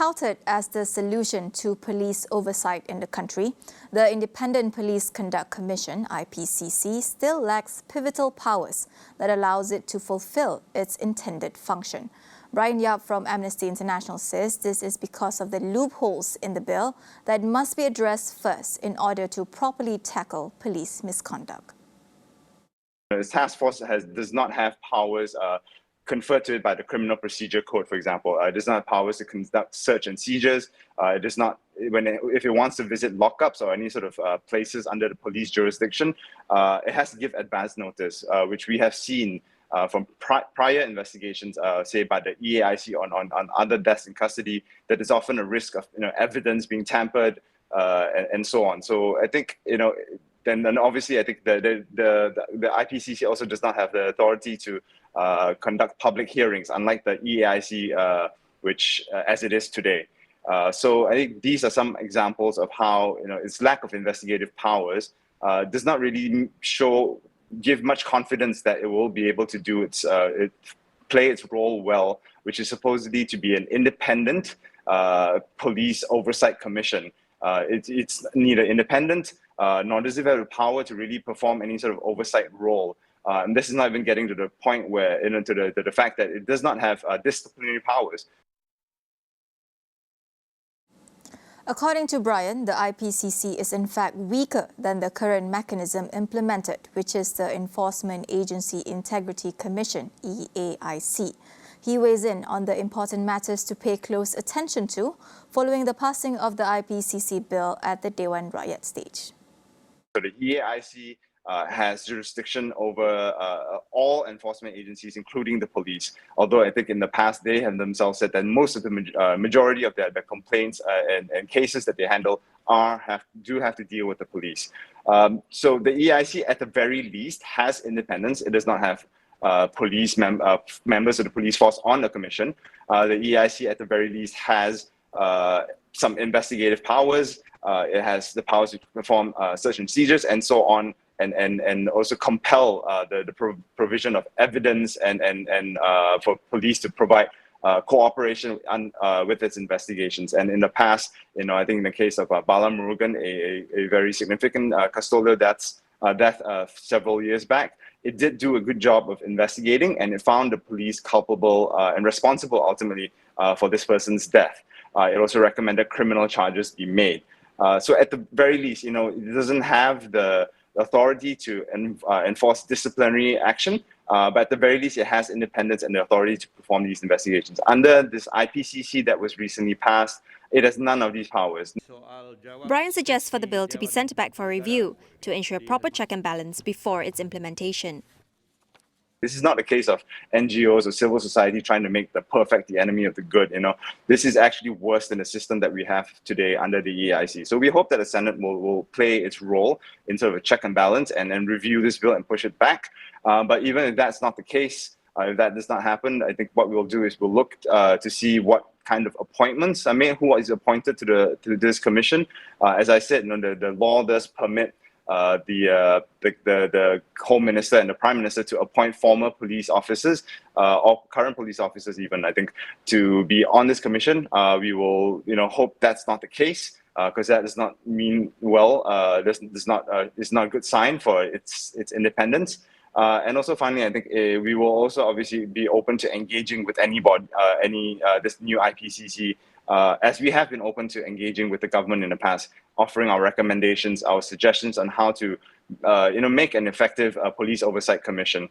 touted as the solution to police oversight in the country, the Independent Police Conduct Commission, IPCC, still lacks pivotal powers that allows it to fulfill its intended function. Brian Yap from Amnesty International says this is because of the loopholes in the bill that must be addressed first in order to properly tackle police misconduct. The task force does not have powers conferred to it by the Criminal Procedure Code, for example. It does not have powers to conduct search and seizures. It does not, if it wants to visit lockups or any sort of places under the police jurisdiction, it has to give advance notice, which we have seen from prior investigations, say by the EAIC on other deaths in custody, that there's often a risk of evidence being tampered and so on. So I think then obviously I think the IPCC also does not have the authority to conduct public hearings, unlike the EAIC, which as it is today. So I think these are some examples of how its lack of investigative powers does not really give much confidence that it will be able to do play its role well, which is supposedly to be an independent police oversight commission. It's neither independent nor does it have the power to really perform any sort of oversight role. And this is not even getting to the point where, to the fact that it does not have disciplinary powers. According to Brian, the IPCC is in fact weaker than the current mechanism implemented, which is the Enforcement Agency Integrity Commission, EAIC. He weighs in on the important matters to pay close attention to following the passing of the IPCC bill at the Dewan Rakyat stage. So the EAIC has jurisdiction over all enforcement agencies, including the police. Although I think in the past they have themselves said that most of the majority of their complaints and cases that they handle do have to deal with the police. So the EAIC at the very least has independence. It does not have police members of the police force on the commission. The EAIC at the very least has some investigative powers. It has the powers to perform search and seizures and so on, and also compel the provision of evidence and for police to provide cooperation with its investigations. And in the past, I think in the case of Bala Murugan, a very significant custodial death several years back, it did do a good job of investigating, and it found the police culpable and responsible ultimately for this person's death. It also recommended criminal charges be made. So at the very least, it doesn't have the authority to enforce disciplinary action, but at the very least, it has independence and the authority to perform these investigations. Under this IPCC that was recently passed, it has none of these powers. Brian suggests for the bill to be sent back for review to ensure proper check and balance before its implementation. This is not a case of NGOs or civil society trying to make the perfect the enemy of the good. This is actually worse than the system that we have today under the EAIC. So we hope that the Senate will play its role in sort of a check and balance and then review this bill and push it back. But even if that's not the case, if that does not happen, I think what we'll do is we'll look to see what kind of appointments, who is appointed to this commission. As I said, the law does permit the Home Minister and the Prime Minister to appoint former police officers or current police officers even, I think, to be on this commission. We will, hope that's not the case, because that does not mean well. It's not a good sign for its independence. And also, finally, I think we will also obviously be open to engaging with anybody, this new IPCC, as we have been open to engaging with the government in the past, offering our recommendations, our suggestions on how to, make an effective police oversight commission.